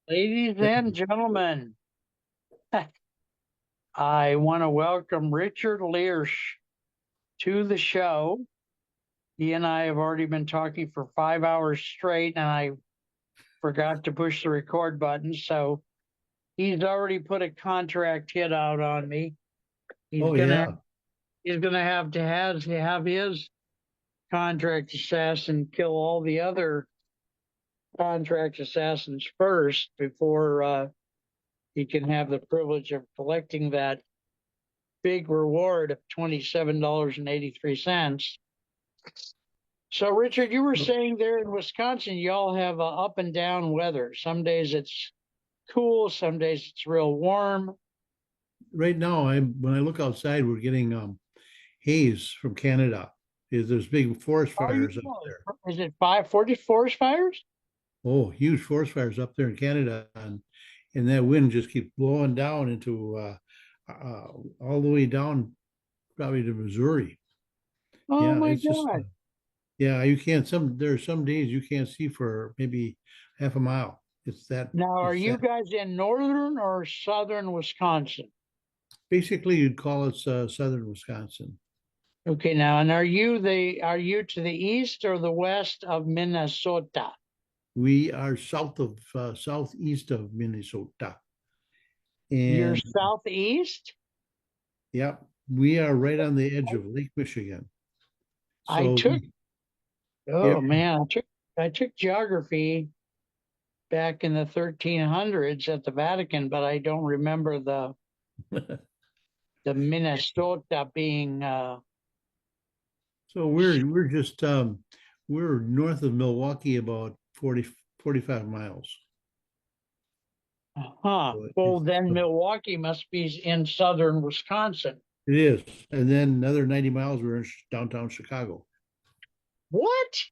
Ladies and gentlemen, I want to welcome Richard Liersch to the show. He and I have already been talking for 5 hours straight, and I forgot to push the record button. So he's already put a contract hit out on me. He's Oh gonna yeah. he's gonna have his contract assassin kill all the other contract assassins first before he can have the privilege of collecting that big reward of $27.83. So, Richard, you were saying there in Wisconsin, y'all have up and down weather. Some days it's cool, some days it's real warm. Right now, when I look outside, we're getting haze from Canada. There's big forest Are you? fires up there. Is it 540 forest fires? Oh, huge forest fires up there in Canada, and that wind just keeps blowing down into all the way down, probably to Missouri. Oh Yeah, my it's just God. yeah. You can't there are some days you can't see for maybe half a mile. It's that Now, are it's you that. guys in northern or southern Wisconsin? Basically, you'd call it southern Wisconsin. Okay, now, and are you to the east or the west of Minnesota? We are southeast of Minnesota. You're And southeast? yeah, we are right on the edge of Lake Michigan. I So took, yeah, oh man, I took geography back in the 1300s at the Vatican, but I don't remember the Minnesota being. so we're just we're north of Milwaukee about 45 miles. Huh. So Well, then Milwaukee must be in southern Wisconsin. it is. And then another 90 miles, we're in downtown Chicago. What?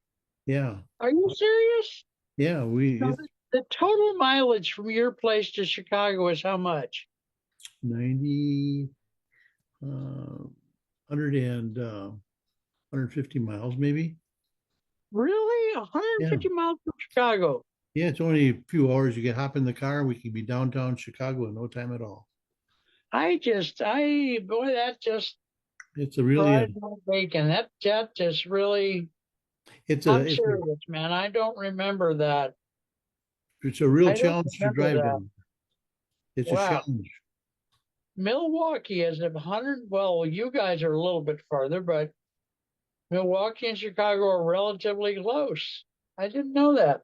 Yeah. Are you serious? Yeah. So It's the total mileage from your place to Chicago is how much? 90, 100 and 150 miles, maybe. Really? Yeah. 150 miles from Chicago? Yeah, it's only a few hours. You can hop in the car. We can be downtown Chicago in no time at all. Boy, that just It's a really fried my bacon. That just really, I'm it's a serious, man. I don't remember that. it's a real I don't challenge to remember drive that. down. It's a Wow. challenge. Milwaukee is 100. Well, you guys are a little bit farther, but Milwaukee and Chicago are relatively close. I didn't know that.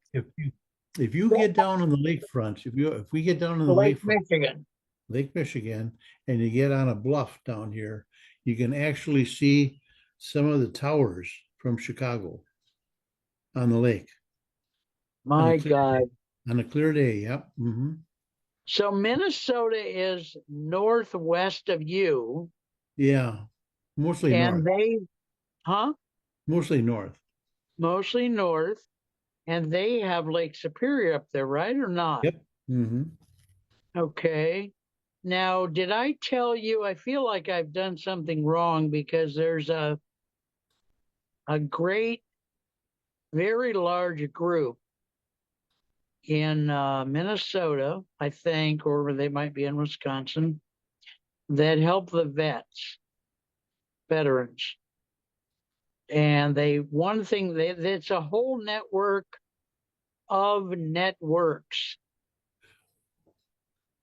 If you get down on the lakefront, if we get down on the Lake lakefront, Michigan. Lake Michigan, and you get on a bluff down here, you can actually see some of the towers from Chicago on the lake on a My clear day. God. On a clear day, yep. So Minnesota is northwest of you, Yeah, mostly and north. huh? Mostly north. Mostly north, and they have Lake Superior up there, right or not? Yep. Okay. Now, did I tell you? I feel like I've done something wrong because there's a great, very large group in Minnesota, I think, or they might be in Wisconsin, that help the veterans. And one thing, it's a whole network of networks.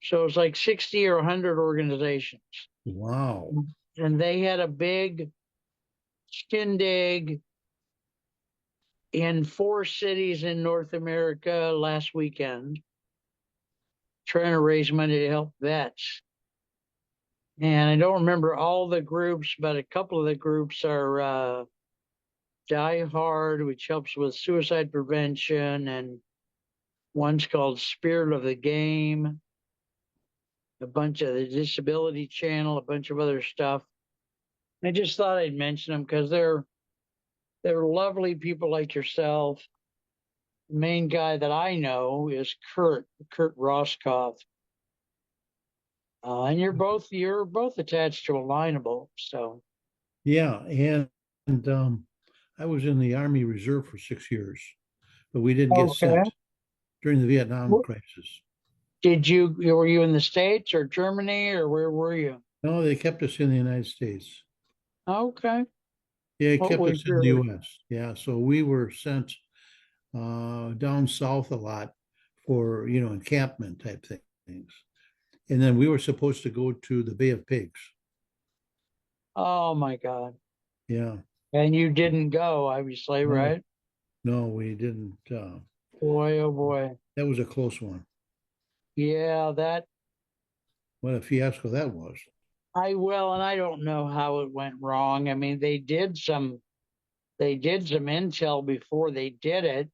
So it's like 60 or 100 organizations. Wow. And they had a big shindig in 4 cities in North America last weekend, trying to raise money to help vets. And I don't remember all the groups, but a couple of the groups are Die Hard, which helps with suicide prevention, and one's called Spirit of the Game, a bunch of the Disability Channel, a bunch of other stuff. I just thought I'd mention them because they're lovely people like yourself. The main guy that I know is Kurt Roscoff. And you're both attached to Alignable. So Yeah, and I was in the Army Reserve for 6 years. but we didn't get Okay. sent during the Vietnam crisis. Were you in the States or Germany or where were you? No, they kept us in the United States. Okay. Yeah, they What kept was us in the your, U.S. Yeah, so we were sent down south a lot for, encampment type things. And then we were supposed to go to the Bay of Pigs. oh my God. Yeah. And you didn't go, obviously, No, right? no, we didn't. Boy, oh boy. That was a close one. Yeah, that What a fiasco that was. and I don't know how it went wrong. I mean, they did some intel before they did it,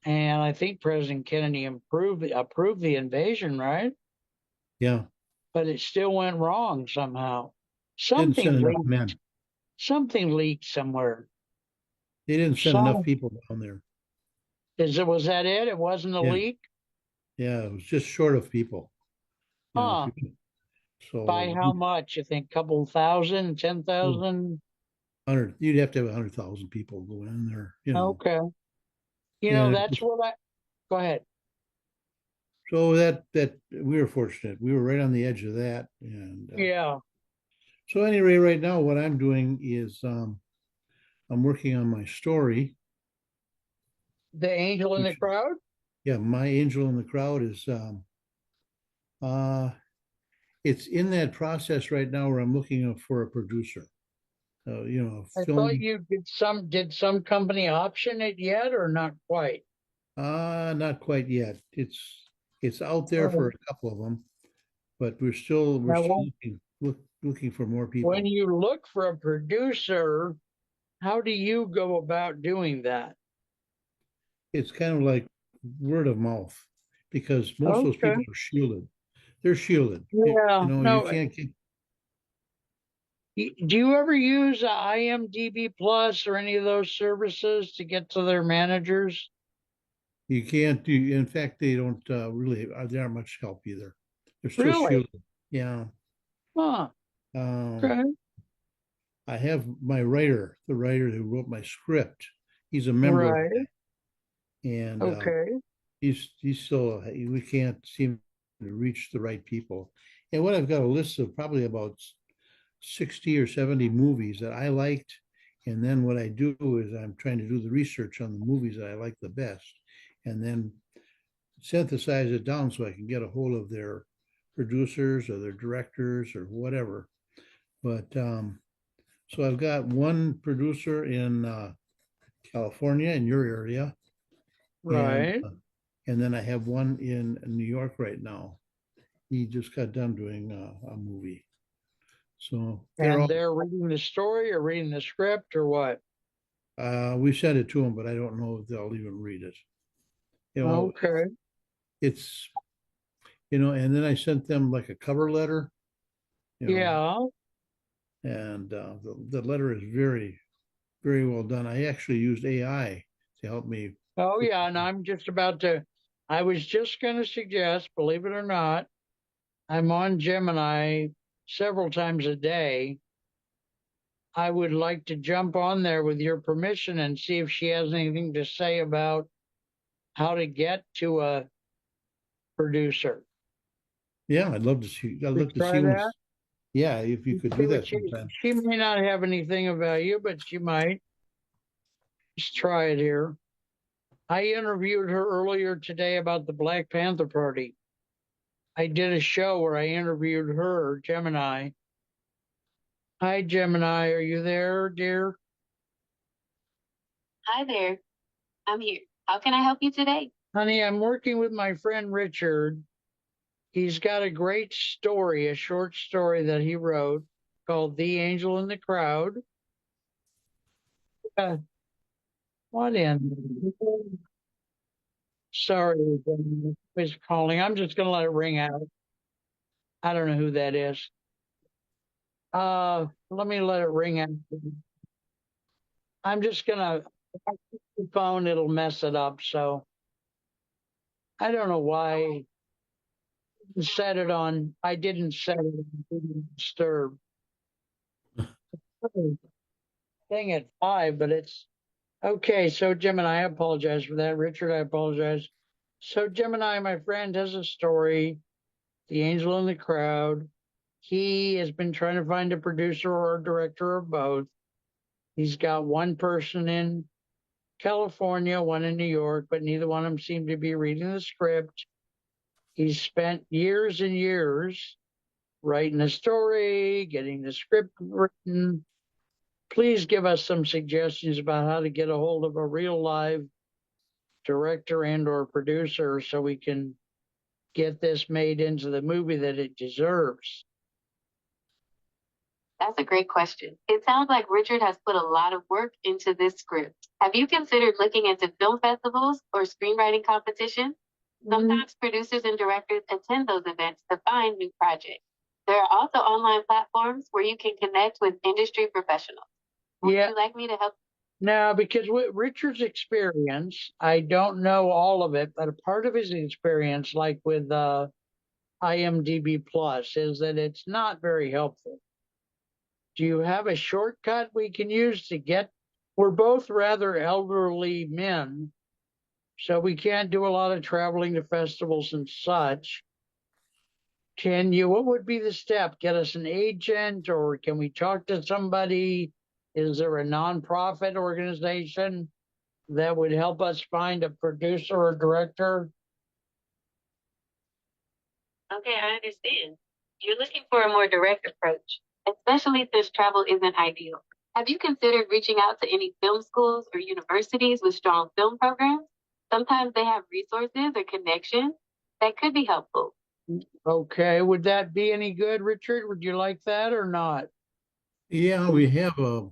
and I think President Kennedy approved the invasion, right? Yeah. But it still went wrong somehow. Didn't send Something enough leaked. men. Something leaked somewhere. They didn't send enough Some people down there. was that it? It wasn't a Yeah. leak? Yeah. It was just short of people. If Huh. you, By so how much? You think couple thousand, ten oh, thousand? 100, you'd have to have 100,000 people going in there. Okay. And That's what go ahead. so that we were fortunate. We were right on the edge of that. And Yeah. so anyway, right now, what I'm doing is I'm working on my story. The angel in the Which is, crowd? yeah, my angel in the crowd is uh it's in that process right now where I'm looking for a producer. I thought Film. you did some company option it yet or not quite? Not quite yet. It's out there for Oh. a couple of them, but we're still Now, looking for more when people. you look for a producer, how do you go about doing that? It's kind of like word of mouth because most of those Okay. people are shielded. They're shielded. Yeah. You No. can't get. Do you ever use IMDb Plus or any of those services to get to their managers? You can't do. In fact, they don't really. They aren't much help either. They're still Really? shielded. Yeah. Huh. Um, Okay. I have my writer, the writer who wrote my script. He's a member of Right. that, and Okay. he's still. We can't seem to reach the right people. And what I've got a list of probably about 60 or 70 movies that I liked. And then what I do is I'm trying to do the research on the movies that I like the best, and then synthesize it down so I can get a hold of their producers or their directors or whatever. But so I've got one producer in California in your area, and Right. and then I have one in New York right now. He just got done doing a movie, so they're And all. they're reading the story or reading the script or what? We sent it to them, but I don't know if they'll even read it. You know, Okay. it's and then I sent them like a cover letter, you know, Yeah. and the letter is very, very well done. I actually used AI to help me. Oh, Put, yeah. And I was just going to suggest, believe it or not, I'm on Gemini several times a day. I would like to jump on there with your permission and see if she has anything to say about how to get to a producer. yeah, I'd love to see. I'd We love to try see that. once. Yeah, if you could See do what that sometime. she may not have anything about you, but she might. Just try it here. I interviewed her earlier today about the Black Panther Party. I did a show where I interviewed her, Gemini. Hi, Gemini. Are you there, dear? Hi there, I'm here. How can I help you today? Honey, I'm working with my friend Richard. He's got a great story, a short story that he wrote called The Angel in the Crowd. Uh, what in? Sorry, who's calling. I'm just going to let it ring out. I don't know who that is. Let me let it ring out. I'm just going to phone, it'll mess it up. So I don't know why I set it on. I didn't set it on Didn't disturb. Thing at 5, but it's Okay, so Gemini, I apologize for that. Richard, I apologize. So Gemini, my friend, has a story, The Angel in the Crowd. He has been trying to find a producer or a director or both. He's got one person in California, one in New York, but neither one of them seem to be reading the script. He's spent years and years writing a story, getting the script written. Please give us some suggestions about how to get a hold of a real live director and or producer so we can get this made into the movie that it deserves. That's a great question. It sounds like Richard has put a lot of work into this script. Have you considered looking into film festivals or screenwriting competitions? Sometimes producers and directors attend those events to find new projects. There are also online platforms where you can connect with industry professionals. Would Yeah, you like me to help? now because with Richard's experience, I don't know all of it, but a part of his experience, like with IMDb Plus, is that it's not very helpful. Do you have a shortcut we can use to get? We're both rather elderly men, so we can't do a lot of traveling to festivals and such. Can you, what would be the step? Get us an agent or can we talk to somebody? Is there a nonprofit organization that would help us find a producer or director? Okay, I understand. You're looking for a more direct approach, especially since travel isn't ideal. Have you considered reaching out to any film schools or universities with strong film programs? Sometimes they have resources or connections that could be helpful. Okay, would that be any good, Richard? Would you like that or not? Yeah, we have a,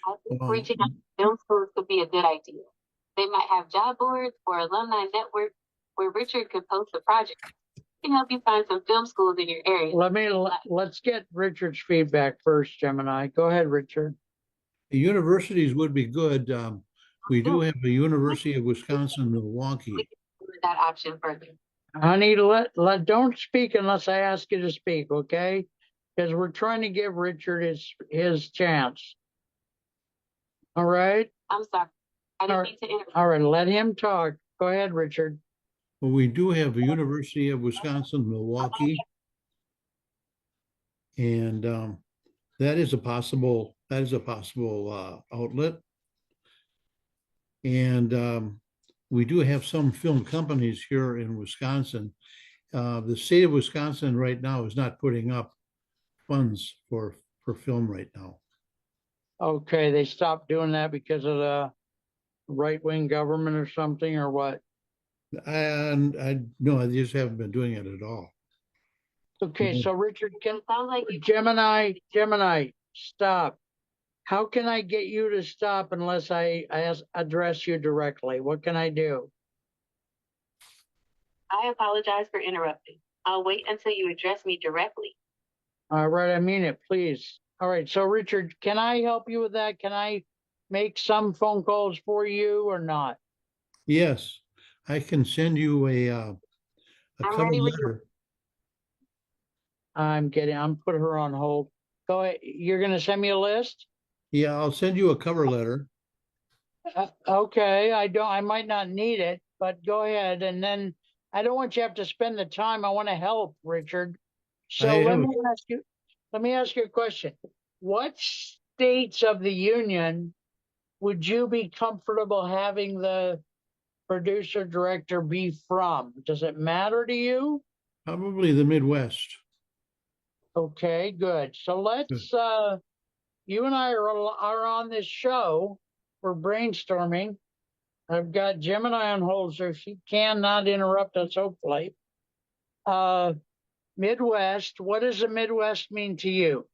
I think uh, reaching out to film schools could be a good idea. They might have job boards or alumni networks where Richard could post a project. It can help you find some film schools in your area. Let's get Richard's feedback first, Gemini. Go ahead, Richard. the universities would be good. We do have a University of Wisconsin, Milwaukee. That option further. Honey, don't speak unless I ask you to speak, okay? Because we're trying to give Richard his chance. All right? I'm sorry. I All didn't right. mean to interrupt. All right, let him talk. Go ahead, Richard. Well, we do have a University of Wisconsin, Milwaukee, and that is a possible outlet. And we do have some film companies here in Wisconsin. The state of Wisconsin right now is not putting up funds for film right now. Okay, they stopped doing that because of the right-wing government or something, or what? And I no, I just haven't been doing it at all. Okay, Yeah. so Richard, It sounds like you Gemini, stop. How can I get you to stop unless I address you directly? What can I do? I apologize for interrupting. I'll wait until you address me directly. All right, I mean it, please. All right, so Richard, can I help you with that? Can I make some phone calls for you or not? Yes, I can send you a I'm cover ready when you letter. I'm putting her on hold. Go ahead. You're gonna send me a list? Yeah, I'll send you a cover letter. Okay, I might not need it, but go ahead. And then I don't want you to have to spend the time. I want to help, Richard. I So have let me ask you a question. What states of the union would you be comfortable having the producer director be from? Does it matter to you? probably the Midwest. Okay, good. So Good. you and I are on this show. We're brainstorming. I've got Gemini on hold, so she cannot interrupt us, hopefully. Uh, Midwest, what does the Midwest mean to you?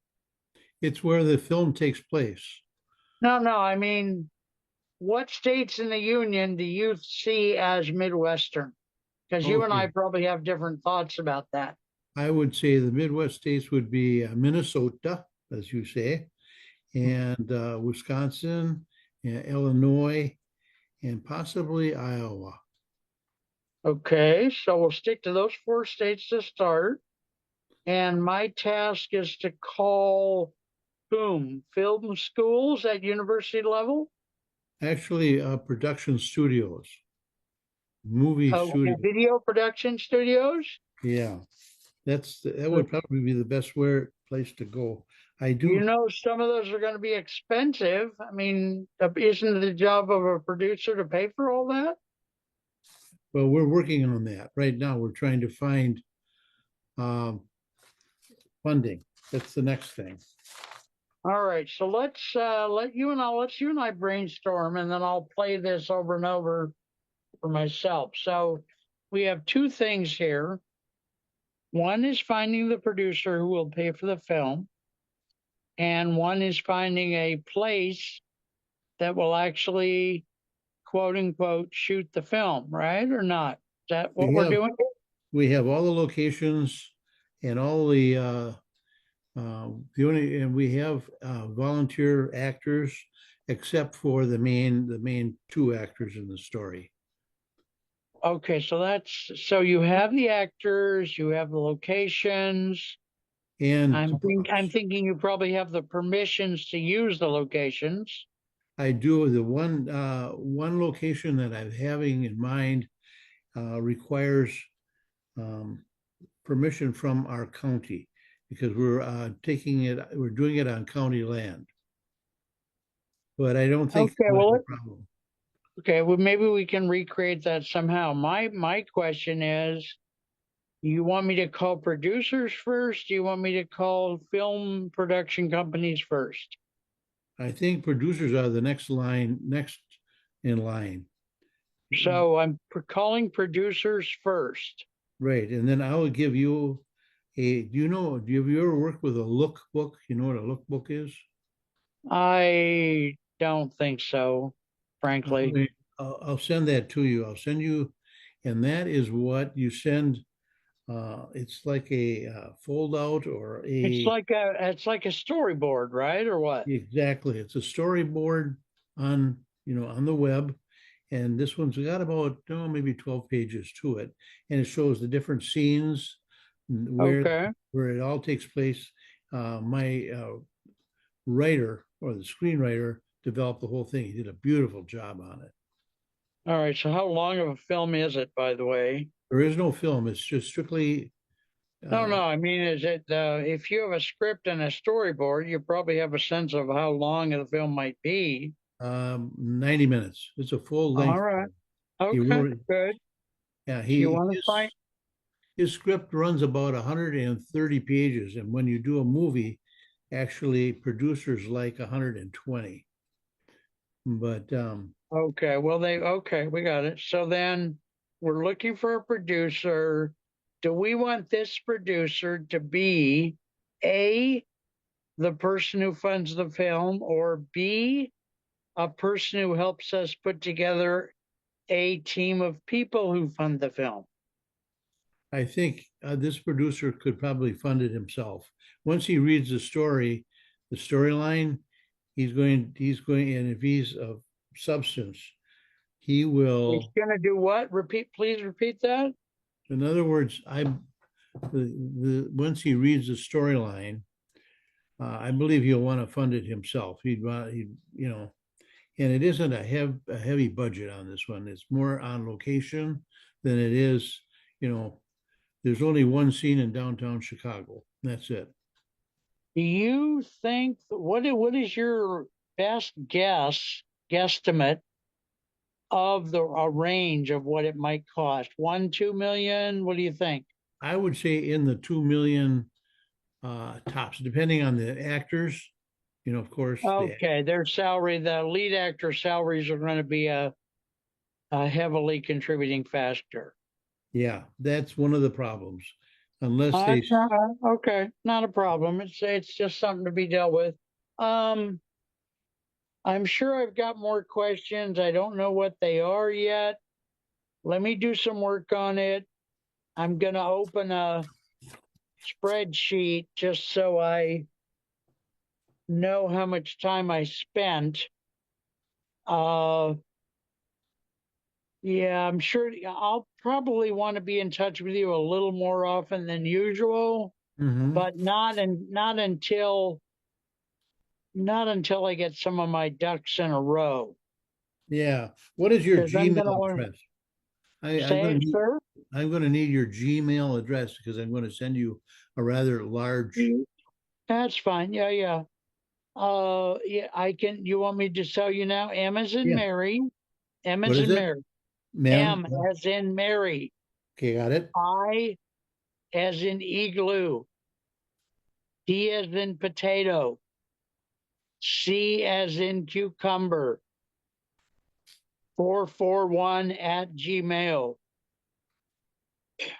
It's where the film takes place. No, I mean, what states in the Union do you see as Midwestern? Because you and I Okay, probably have different thoughts about that. I would say the Midwest states would be Minnesota, as you say, and Wisconsin, and Illinois, and possibly Iowa. Okay, so we'll stick to those four states to start. And my task is to call whom? Film schools at university level? Actually, production studios, movie Okay, studio. video production studios. Yeah, that But would probably be the best place to go. I you do. know, some of those are going to be expensive. I mean, isn't it the job of a producer to pay for all that? Well, we're working on that right now. We're trying to find um, funding. That's the next thing. All right, so let's you and I brainstorm, and then I'll play this over and over for myself. So we have two things here. One is finding the producer who will pay for the film, and one is finding a place that will actually quote unquote shoot the film, right? Or not? Is that what We we're have doing? we have all the locations and all the only and we have volunteer actors except for the main two actors in the story. Okay, so so you have the actors, you have the locations. And I'm thinking you probably have the permissions to use the locations. I do the one location that I'm having in mind requires um, permission from our county because we're doing it on county land. But I don't think Okay, we'll have well, a problem. okay, well maybe we can recreate that somehow. My question is, you want me to call producers first? Do you want me to call film production companies first? I think producers are the next in line. So I'm calling producers first. Right. And then I will give you have you ever worked with a lookbook? You know what a lookbook is? I don't think so, frankly. Okay. I'll send that to you. I'll send you, and that is what you send. It's like a fold out or It's like a storyboard, right? Or what? exactly. It's a storyboard on, on the web. And this one's got about, maybe 12 pages to it. And it shows the different scenes where Okay. where it all takes place. My writer or the screenwriter developed the whole thing. He did a beautiful job on it. All right. So how long of a film is it, by the way? There is no film. It's just strictly No, uh, no. I mean, is it if you have a script and a storyboard, you probably have a sense of how long the film might be. 90 minutes. It's a full All length right. film. He Okay. wrote it. Good. Yeah, You want to find? his script runs about 130 pages, and when you do a movie, actually producers like 120. But Okay. Well, okay. We got it. So then we're looking for a producer. Do we want this producer to be A, the person who funds the film, or B, a person who helps us put together a team of people who fund the film? I think this producer could probably fund it himself. Once he reads the storyline, he's going, and if he's of substance, he He's will. going to do what? Please repeat that. In other words, once he reads the storyline, I believe he'll want to fund it himself. And it isn't a heavy budget on this one. It's more on location than it is, you know, there's only one scene in downtown Chicago. That's it. Do you think what is your best guesstimate of the a range of what it might cost? 1, 2 million? What do you think? I would say in the 2 million tops, depending on the actors. Of course, Okay, the lead actor salaries are going to be a heavily contributing factor. yeah, that's one of the problems. Unless they, That's not okay, not a problem. It's just something to be dealt with. Um, I'm sure I've got more questions. I don't know what they are yet. Let me do some work on it. I'm gonna open a spreadsheet just so I know how much time I spent. Uh, yeah, I'm sure I'll probably want to be in touch with you a little more often than usual, Mhm. but not until I get some of my ducks in a row. Yeah. What is your because I'm Gmail gonna want address? I'm say gonna it, need sir. your Gmail address because I'm going to send you a rather large. That's fine. Yeah, yeah. Yeah, I can. You want me to tell you now? M as in Yeah. Mary. M What as is in it, Mary. ma'am? M as in Mary. Okay, got it. I as in igloo. D as in potato. C as in cucumber. 441 at Gmail.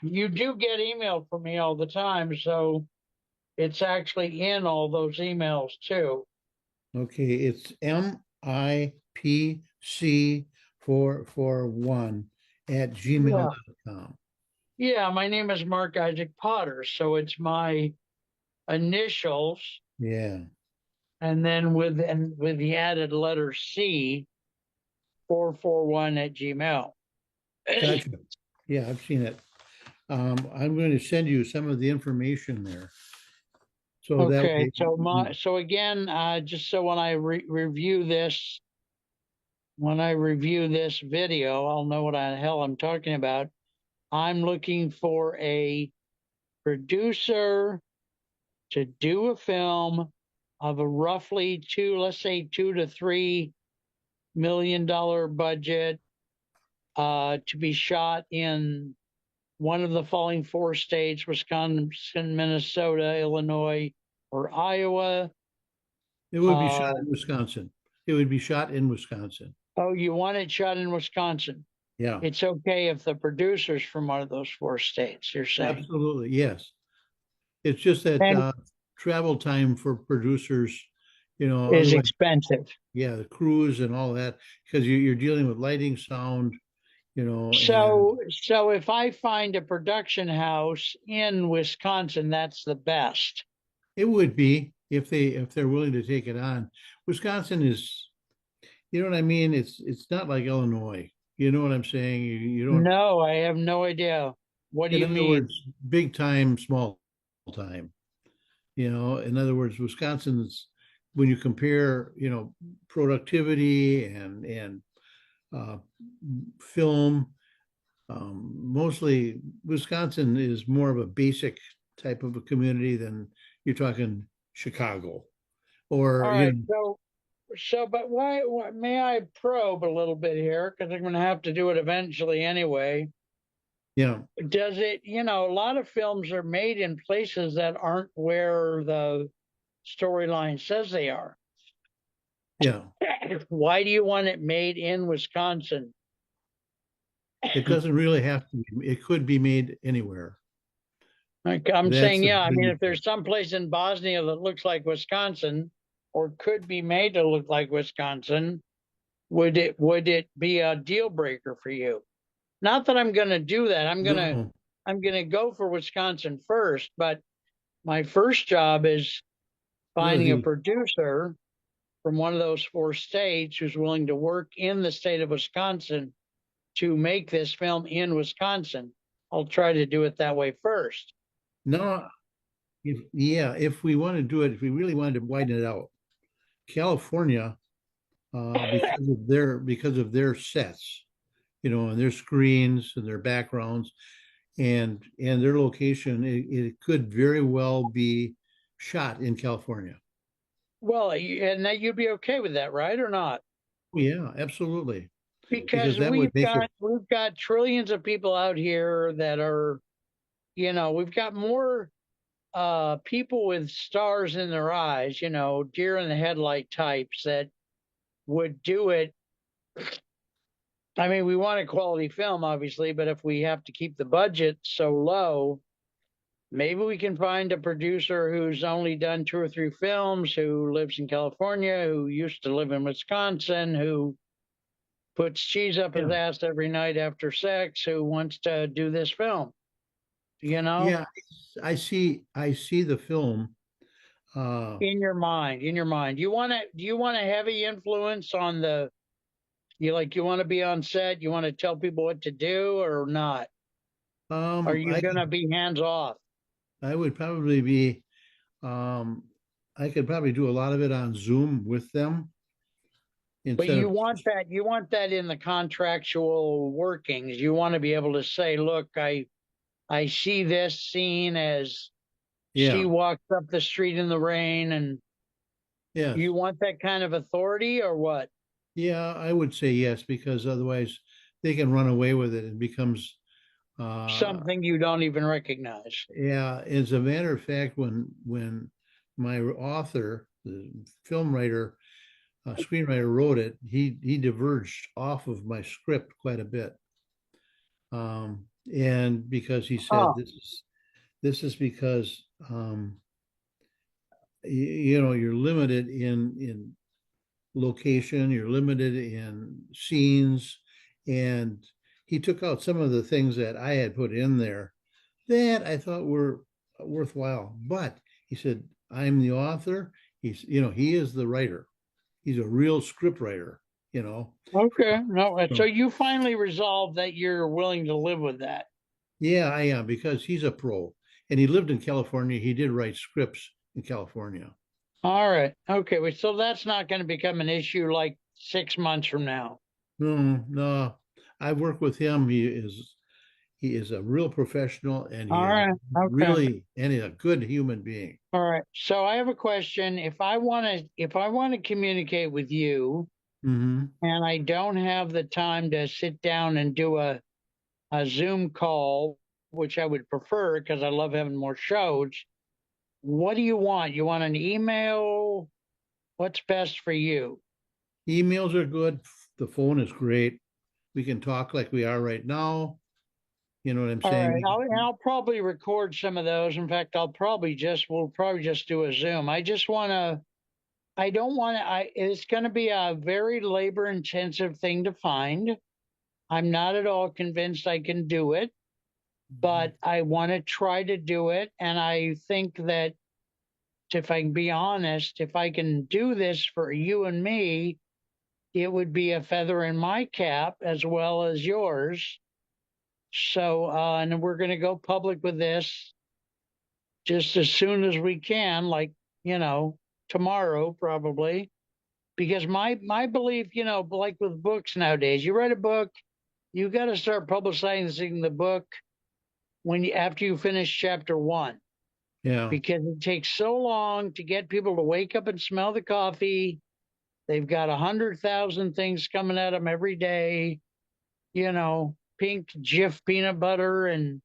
You do get email from me all the time, so it's actually in all those emails too. Okay, it's MIPC441 at Yeah. gmail.com. Yeah, my name is Mark Isaac Potter, so it's my initials Yeah, and then with the added letter C, 441 at Gmail. gotcha. Yeah, I've seen it. I'm going to send you some of the information there. So that Okay, way, so again, just so when I when I review this video, I'll know what the hell I'm talking about. I'm looking for a producer to do a film of a roughly let's say $2 to $3 million budget, to be shot in one of the following four states: Wisconsin, Minnesota, Illinois, or Iowa. it would be shot Uh, in Wisconsin. It would be shot in Wisconsin. oh, you want it shot in Wisconsin? Yeah, It's okay if the producer's from one of those four states, you're saying. absolutely. Yes. It's just that And travel time for producers, is otherwise, expensive. yeah, the crews and all that, because you're dealing with lighting, sound, and So if I find a production house in Wisconsin, that's the best. it would be if they're willing to take it on. Wisconsin is, you know what I mean? It's not like Illinois. You know what I'm saying? You don't, No, I have no idea. What do in you other mean? words, big time, small time. In other words, Wisconsin's when you compare, productivity and uh, film. Mostly, Wisconsin is more of a basic type of a community than you're talking Chicago All or right, but why may I probe a little bit here? Because I'm going to have to do it eventually anyway. you know, Does it, a lot of films are made in places that aren't where the storyline says they are. yeah. Why do you want it made in Wisconsin? It doesn't really have to be. It could be made anywhere. Like I'm That's saying, the yeah, I mean, beauty if of it. there's some place in Bosnia that looks like Wisconsin or could be made to look like Wisconsin, would it be a deal breaker for you? Not that I'm going to do that. No, I'm going to go for Wisconsin first, but my first job is well, finding a the producer from one of those four states who's willing to work in the state of Wisconsin to make this film in Wisconsin. I'll try to do it that way first. no, if we want to do it, if we really wanted to widen it out, California, because of their sets, and their screens and their backgrounds and their location, it could very well be shot in California. Well, and that you'd be okay with that, right, or not? Oh, yeah, absolutely. Because Because that would make it, we've got trillions of people out here that are, we've got more people with stars in their eyes, deer in the headlight types that would do it. I mean, we want a quality film, obviously, but if we have to keep the budget so low, maybe we can find a producer who's only done two or three films, who lives in California, who used to live in Wisconsin, who puts cheese up his yeah, ass every night after sex, who wants to do this film, you know, yeah. I see the film. in your mind. Do you want a heavy influence on you want to be on set, you want to tell people what to do or not? Are you I going to could, be hands off? I would probably be, um, I could probably do a lot of it on Zoom with them, But instead of, you want that in the contractual workings. You want to be able to say, look, I see this scene as she yeah, walks up the street in the rain, and yes. you want that kind of authority or what? Yeah, I would say yes, because otherwise they can run away with it and becomes, Something you don't even recognize. yeah, as a matter of fact, when my author, the film writer, screenwriter wrote it, he diverged off of my script quite a bit. And because he said Oh, this is because you know, you're limited in location, you're limited in scenes, and he took out some of the things that I had put in there that I thought were worthwhile. But he said, I'm the author. He's, you know, he is the writer. He's a real script writer, you know. okay. No, so So, you finally resolved that you're willing to live with that. yeah, I am, because he's a pro and he lived in California. He did write scripts in California. All right. Okay. Well, so that's not going to become an issue like 6 months from now. No, no, I work with him. He is a real professional, and he All is right. Okay. really and he's a good human being. All right. So I have a question. If I want to communicate with you Hmm. and I don't have the time to sit down and do a Zoom call, which I would prefer because I love having more shows, what do you want? You want an email? What's best for you? Emails are good. The phone is great. We can talk like we are right now. You know what I'm All saying? right, I'll probably record some of those. In fact, we'll probably just do a Zoom. I don't want to, it's going to be a very labor intensive thing to find. I'm not at all convinced I can do it, but I want to try to do it. And I think that if I can be honest, if I can do this for you and me, it would be a feather in my cap as well as yours. So, and we're going to go public with this just as soon as we can, like, you know, tomorrow probably. Because my belief, you know, like with books nowadays, you write a book, you got to start publicizing the book after you finish chapter one, Yeah. because it takes so long to get people to wake up and smell the coffee. They've got 100,000 things coming at them every day, you know, pink Jif peanut butter and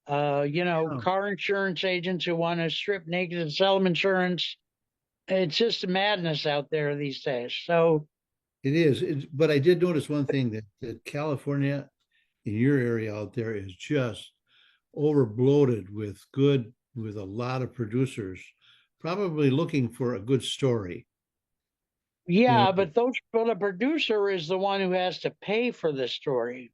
you know, Yeah. car insurance agents who want to strip naked and sell them insurance. It's just madness out there these days. So, It is. But I did notice one thing, that California, in your area out there, is just over bloated with a lot of producers, probably looking for a good story. You yeah, know, but a producer is the one who has to pay for the story.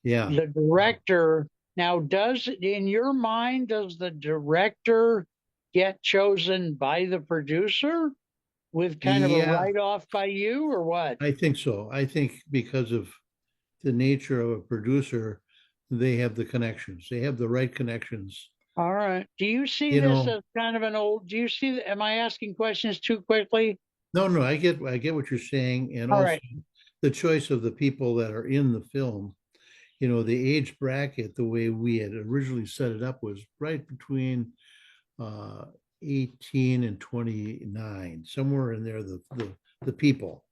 yeah. The director, now, in your mind, does the director get chosen by the producer with kind of a Yeah, write off by you or what? I think so. I think because of the nature of a producer, they have the connections. They have the right connections. All right. Do you see You this know, as kind of do you see, am I asking questions too quickly? no, no, I get what you're saying, and All also right. the choice of the people that are in the film. You know, the age bracket, the way we had originally set it up, was right between uh 18 and 29, somewhere in there, the people.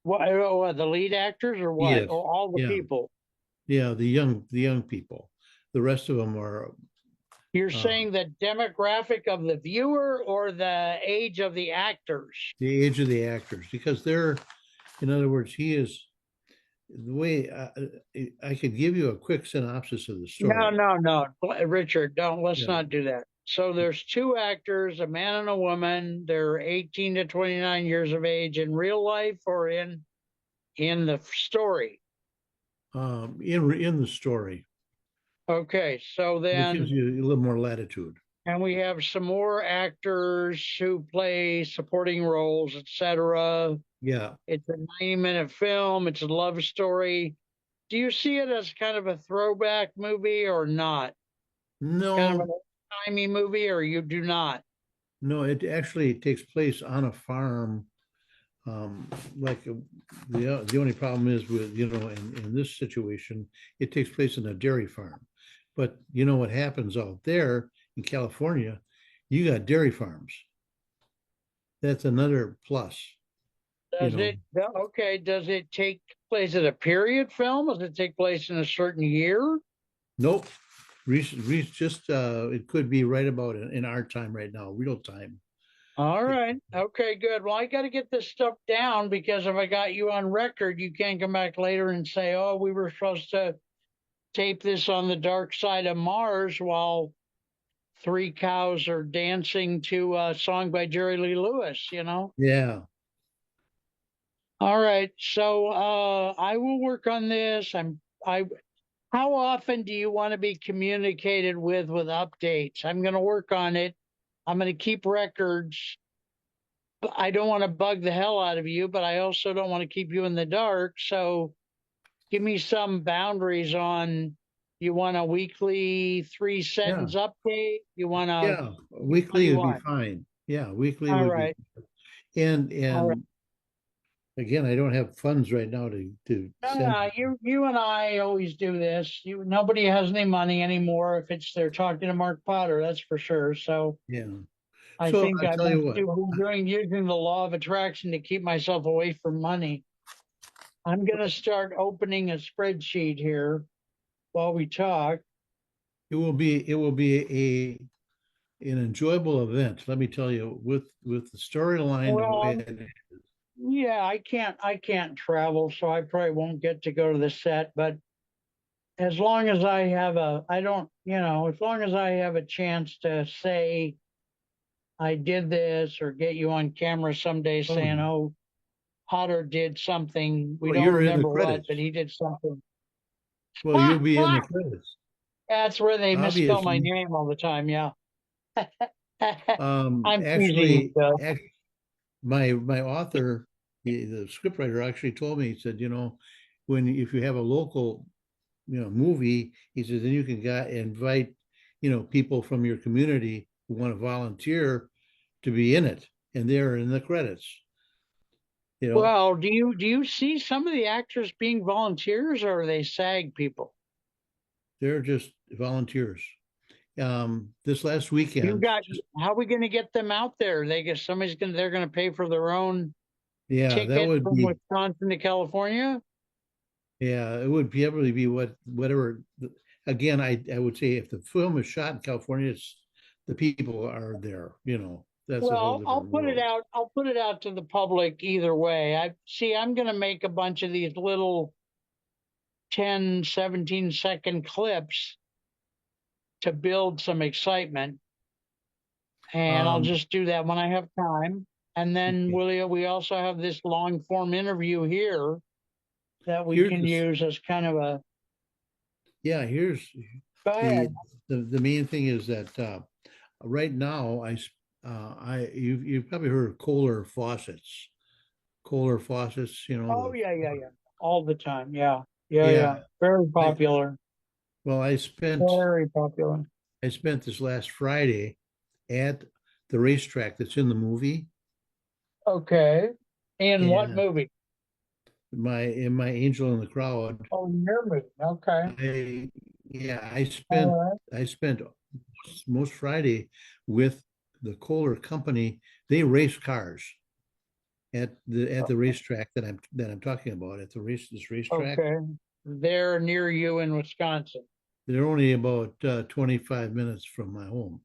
What, the lead actors or what? Yes. Or all the Yeah. people? Yeah, the young people. The rest of them are You're uh saying the demographic of the viewer or the age of the actors? the age of the actors, because they're, in other words, he is the way I could give you a quick synopsis of the No, story. no, no. Richard, don't, let's Yeah. not do that. So there's two actors, a man and a woman. They're 18 to 29 years of age in real life or in the story. In the story, Okay, so which gives then, you a little more latitude. and we have some more actors who play supporting roles, etc. Yeah. It's a 90-minute film. It's a love story. Do you see it as kind of a throwback movie or not? Kind of No, an old-timey movie, or you do not? no, it actually takes place on a farm, Like the only problem is with, in this situation, it takes place in a dairy farm. But you know what happens out there in California, you got dairy farms. That's another plus, you Does know. it, okay, does it take place at a period film? Does it take place in a certain year? Nope. Just it could be right about in our time right now, real time. All right. Okay, good. Well, I got to get this stuff down because if I got you on record, you can't come back later and say, oh, we were supposed to tape this on the dark side of Mars while three cows are dancing to a song by Jerry Lee Lewis, you know? Yeah. All right. So I will work on this. I how often do you want to be communicated with updates? I'm going to work on it. I'm going to keep records. I don't want to bug the hell out of you, but I also don't want to keep you in the dark. So give me some boundaries on, you want a weekly three Yeah. sentence update? You want to, Yeah. what do Weekly you would be want? fine. Yeah, weekly All would be. right. And All right. again, I don't have funds right now to No, send. no, you and I always do this. Nobody has any money anymore if it's they're talking to Mark Potter, that's for sure. So Yeah. I So think I I tell you must what, do doing using the law of attraction to keep myself away from money. I'm gonna start opening a spreadsheet here while we talk. it will be an enjoyable event. Let me tell you, with the storyline the way Well, it is. yeah, I can't travel, so I probably won't get to go to the set, but as long as I have a I don't, as long as I have a chance to say I did this or get you on camera someday Oh, saying, oh, Potter did something. We well, don't you're in the remember what, credits. but he did something. Well, you'll be in the credits. That's where they misspell my Obviously, name all the time. Yeah. I'm teasing you, actually, Doug. my author, the scriptwriter, actually told me. He said, when if you have a local, movie, he says, then you can invite, people from your community who want to volunteer to be in it, and they're in the credits. You know, Well, do you see some of the actors being volunteers or are they SAG people? they're just volunteers. This last You weekend, got just how are we going to get them out there? They get they're going to pay for their own yeah, that ticket would from be Wisconsin to California. yeah, it would probably be whatever. Again, I would say if the film is shot in California, the people are there. That's a whole Well, I'll different put it world. out. I'll put it out to the public either way. I'm going to make a bunch of these little 10, 17-second clips to build some excitement. And I'll Um, just do that when I have time. And then okay. we also have this long form interview here that we Here's can this. use as kind of a, Yeah, here's go the ahead. the main thing is that right now you've probably heard of Kohler faucets. Kohler faucets, Oh, yeah, yeah, yeah. All the time. Yeah. Yeah, yeah. yeah. Very I popular. well, Very popular. I spent this last Friday at the racetrack that's in the movie, Okay. In what and movie? my angel in the crowd. Oh, your movie. Okay. I yeah, I All spent right. I spent most Friday with the Kohler company. They race cars at the racetrack that I'm talking about at this racetrack. Okay. They're near you in Wisconsin. They're only about 25 minutes from my home.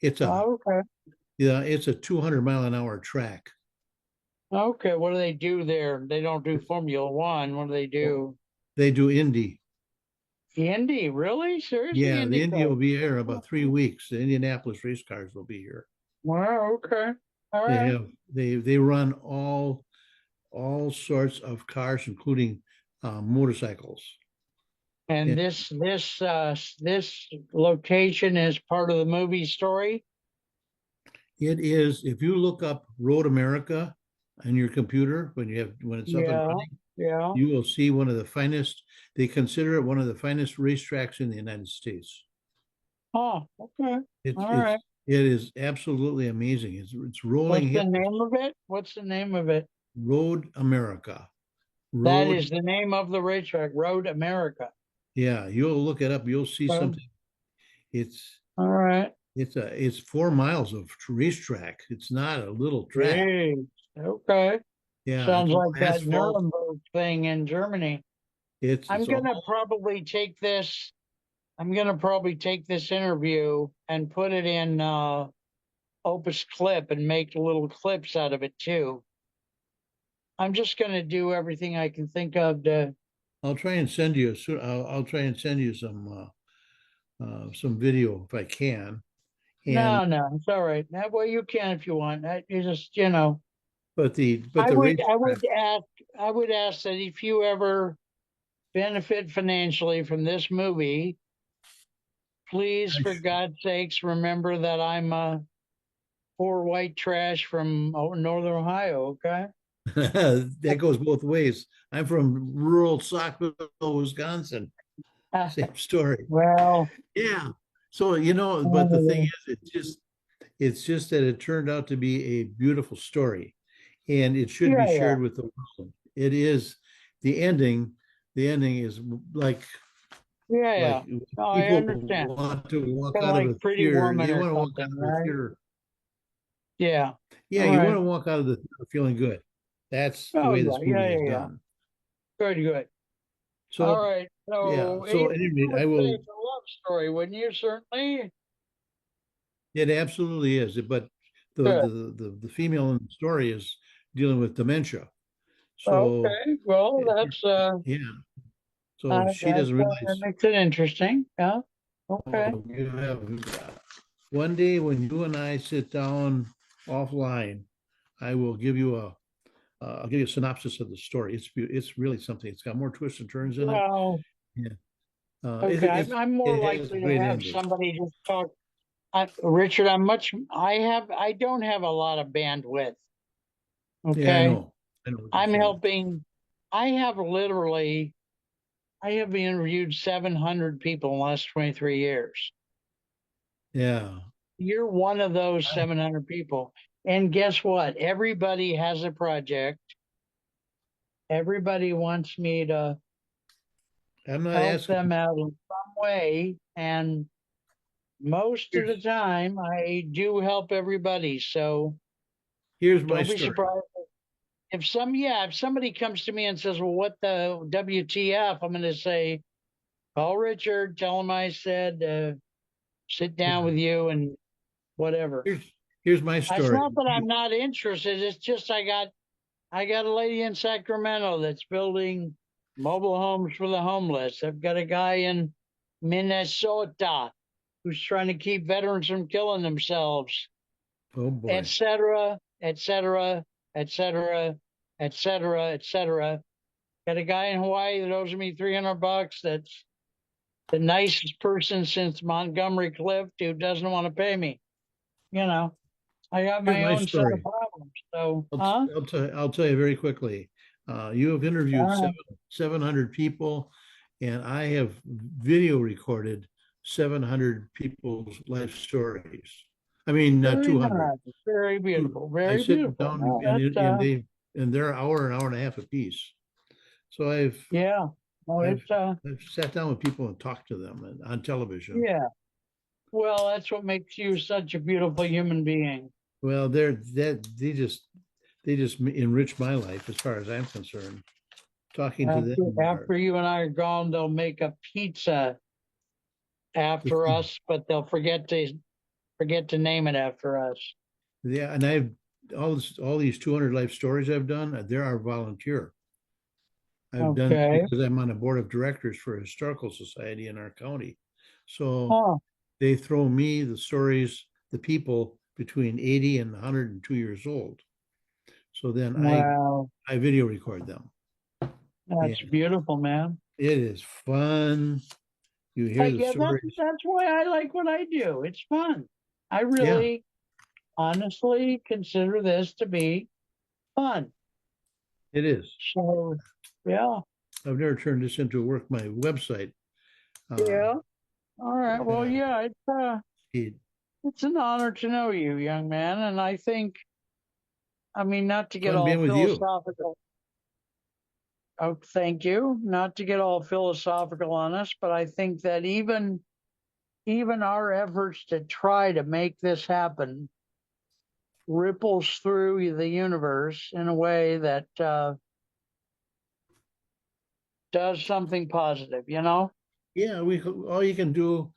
It's a Oh, okay. yeah, it's a 200 mile an hour track. Okay. What do they do there? They don't do Formula One. What do they Well, do? they do Indy. Indy, really? Seriously, Yeah, the Indy IndyCar? will be here Oh, about 3 weeks. The Indianapolis race cars will be here. wow. Okay. All They right. have they run all sorts of cars, including motorcycles. And And this location is part of the movie story. it is, if you look up Road America on your computer when it's up and Yeah. running, Yeah. you will see one of the finest. They consider it one of the finest racetracks in the United States. Oh, okay. It's All it's right. it is absolutely amazing. It's rolling What's the hills. name of it? What's the name of it? Road America. That Road, is the name of the racetrack, Road America. yeah, you'll look it up. You'll see Well, something. It's all right. it's 4 miles of racetrack. It's not a little track. Hey, okay. Yeah, Sounds it's all like that asphalt. Nuremberg thing in Germany. I'm It's gonna all probably take this. I'm gonna probably take this interview and put it in Opus Clip and make little clips out of it too. I'm just gonna do everything I can think of to. I'll try and send you I'll try and send you some video if I can. And No, no, it's all right. Well, you can if you want. You just, you know, but the I racetrack. would ask, I would ask that if you ever benefit financially from this movie, please, for God's sakes, remember that I'm a poor white trash from Northern Ohio. Okay. That goes both ways. I'm from rural Saukville, Wisconsin. Same story. Well, Yeah. So, but the thing anyway, is, it's just that it turned out to be a beautiful story and it should yeah, be yeah, shared with the world. It is the ending. The ending is yeah, like yeah. No, I people understand. want to walk Kind of out of like a Pretty theater. Woman They or want to walk out something, of the right? theater. Yeah. Yeah, All you want right. to walk out of the theater feeling good. That's the Oh, way yeah, this yeah, movie is yeah, yeah. done. Good, good. All So, right. yeah. So, So you anyway, would I say will. it's a love story, wouldn't you? Certainly. It absolutely is. But Good. the female in the story is dealing with dementia. So, Okay. Well, it- that's yeah. So she that doesn't that realize. makes it interesting. Yeah. Okay. Oh, you have one day when you and I sit down offline, I will give you I'll give you a synopsis of the story. It's really something. It's got more twists and turns in it. Well, Yeah. okay. I'm more It has a likely to great have ending. somebody just talk. Richard, I don't have a lot of bandwidth. Yeah, I Okay. know. I know what you're I'm saying. helping. I have literally, I have interviewed 700 people in the last 23 years. Yeah. You're one of those I, 700 people. And guess what? Everybody has a project. Everybody wants me to I'm not help asking. them out in some way. And most of the Here's time, I do help everybody. So here's my don't be story. surprised. If somebody comes to me and says, well, what the WTF? I'm going to say, call Richard, tell him I said, sit down Yeah. with you and whatever. Here's here's my It's story. not that I'm not interested. It's just I got a lady in Sacramento that's building mobile homes for the homeless. I've got a guy in Minnesota who's trying to keep veterans from killing themselves, Oh et boy. cetera, et cetera, et cetera, et cetera, et cetera. Got a guy in Hawaii that owes me $300. That's the nicest person since Montgomery Clift who doesn't want to pay me. You know, I got Here's my my own set of story. problems. So, huh? I'll tell you very quickly. You have interviewed All right. 700 people, and I have video recorded 700 people's life stories. I mean, Very 200. nice. Very beautiful. I Very sit beautiful. down No, that's and they're an hour and a half apiece. So yeah. No, I've it's I've sat down with people and talked to them on television. yeah. Well, that's what makes you such a beautiful human being. Well, they just enrich my life as far as I'm concerned. Talking to them are After you and I are gone, they'll make a pizza the after thing. us, but they'll forget to name it after us. Yeah, and I've all these 200 life stories I've done. They're our volunteer. I've done Okay. because I'm on a board of directors for a historical society in our county. So Oh, they throw me the stories, the people between 80 and 102 years old. So then wow. I video record them. That's And beautiful, man. it is fun. You hear the Yeah, stories. that's why I like what I do. It's fun. I Yeah, really honestly consider this to be fun. it is. So, yeah, I've never turned this into a work my website. Uh, yeah. All right. Well, uh, yeah, it- it's an honor to know you, young man, and I think I mean, not to get Fun all being with you. philosophical. Oh, thank you. Not to get all philosophical on us, but I think that even our efforts to try to make this happen ripples through the universe in a way that does something positive. Yeah, all you can do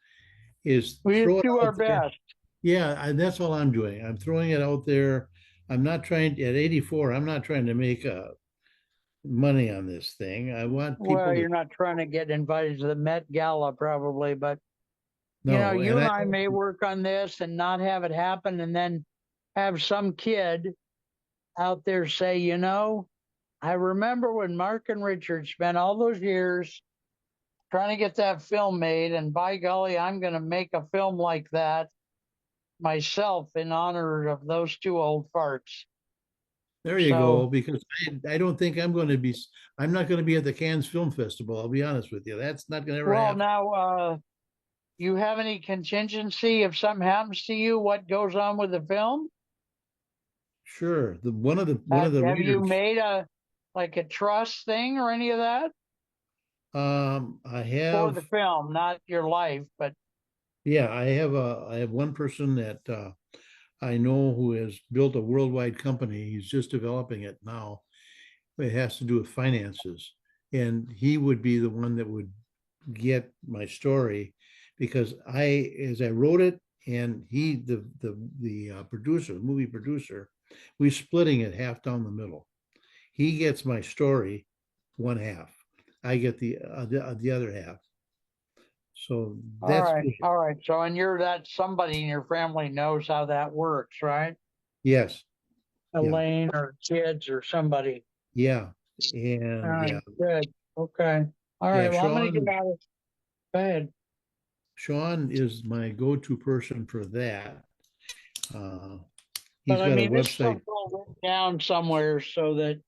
is We just throw it do our out there. best. Yeah, that's all I'm doing. I'm throwing it out there. I'm not trying at 84. I'm not trying to make money on this thing. I want Well, people to you're not trying to get invited to the Met Gala, probably, but know, you and and I I don't. may work on this and not have it happen, and then have some kid out there say, I remember when Mark and Richard spent all those years trying to get that film made, and by golly, I'm going to make a film like that myself in honor of those two old farts. There you go. So, Because I don't think I'm going to be. I'm not going to be at the Cannes Film Festival. I'll be honest with you. That's not going to ever well, happen. now, you have any contingency if something happens to you? What goes on with the film? Sure. The one of Have, the have you readers. made a trust thing or any of that I for have. the film, not your life, but Yeah, I have one person that I know who has built a worldwide company. He's just developing it now. It has to do with finances, and he would be the one that would get my story because as I wrote it, and he, the producer, the movie producer, we're splitting it half down the middle. He gets my story, one half. I get the other half. So all that's right, good. all right. So, and you're that somebody in your family knows how that works, right? Yes, yeah, Elaine or kids or somebody. yeah, All and right, yeah, good. Okay. All right. yeah. Well, I'm going to get Sean out of bed, Sean is my go-to person for that. Uh, but he's I got a mean, this website. stuff's all written down somewhere so that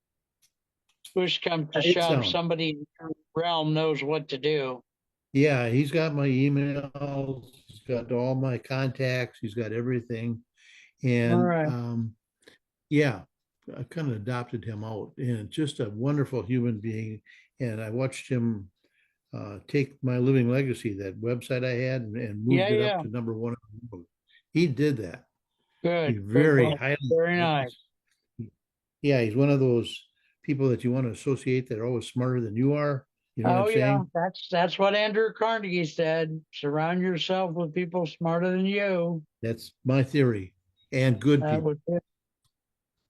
push comes to It's shove, down. somebody in your realm knows what to do. Yeah, he's got my emails. He's got all my contacts. He's got everything. All And right. yeah, I kind of adopted him out, and just a wonderful human being. And I watched him take my living legacy, that website I had, and Yeah, moved it up yeah. to number one. He did that. He's Good. Good. very highly. Very nice. Yeah, he's one of those people that you want to associate that are always smarter than you are. You know what I'm Oh yeah, saying? that's what Andrew Carnegie said. Surround yourself with people smarter than you. That's my theory. And good That people. would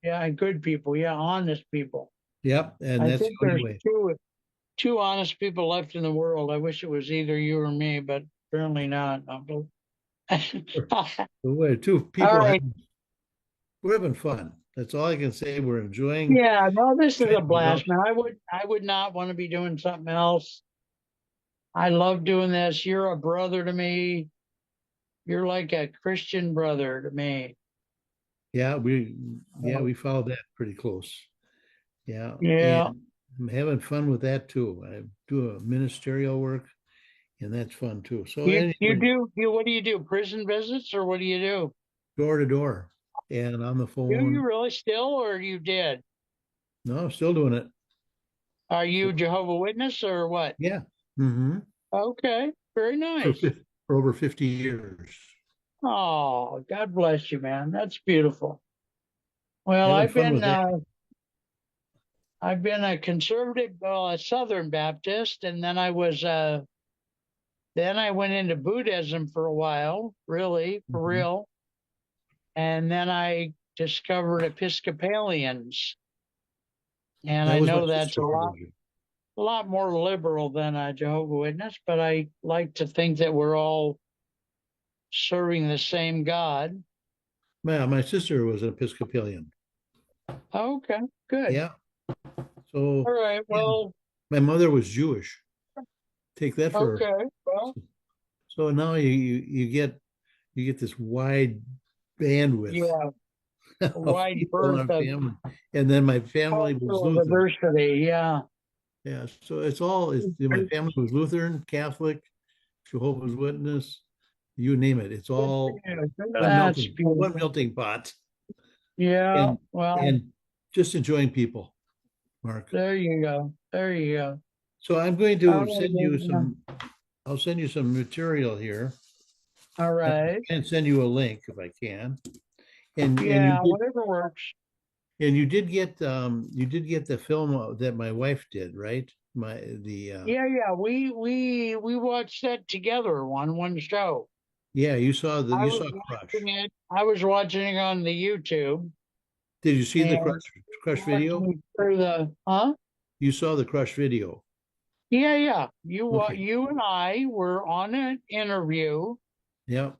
Yeah, and good people. Yeah, honest people. Yep. And I that's think the only there's way. two honest people left in the world. I wish it was either you or me, but apparently not. All The way two people have, right. we're having fun. That's all I can say. We're enjoying Yeah, no, this is trying a to develop. blast, man. I would not want to be doing something else. I love doing this. You're a brother to me. You're like a Christian brother to me. Yeah, So, we followed that pretty close. Yeah. yeah. And I'm having fun with that too. I do a ministerial work, and that's fun too. So You anyway, do you what do you do? Prison visits or what do you do? door to door and on the Do you phone. really still or you did? No, I'm still doing it. Are So you Jehovah Witness or what? yeah. Mm-hmm. Okay, very For nice. for over 50 years. Oh, God bless you, man. That's beautiful. Well, Having I've fun been with that. I've been a conservative, well, a Southern Baptist, and then I went into Buddhism for a while, really, for Mhm. real. And then I discovered Episcopalians, and That I was my know that's sister religion. a lot more liberal than a Jehovah Witness, but I like to think that we're all serving the same God. My sister was an Episcopalian. Okay, good. Yeah. So All right. yeah, Well, my mother was Jewish. Take that for okay. Well, so now you get this wide bandwidth yeah, of wide people in berth our of family. And then my family was cultural Lutheran. diversity. Yeah. Yeah. So my family was Lutheran, Catholic, Jehovah's Witness, you name it. It's Good all for you. That's beautiful. one melting pot. Yeah. And Well, and Just enjoying people, Mark. There you go. There you go. So I'm going All to right, send you then. some, I'll send you some material here All right. and send you a link if I can. And Yeah, whatever works. you did get the film that my wife did, right? My the Yeah, yeah. We watched that together on one show. Yeah, I you was saw Crush. watching it. I was watching it on the YouTube Did you see the and Crush watched video? me through the huh? You saw the Crush video. Yeah, yeah. Okay. You and I were on an interview, Yeah.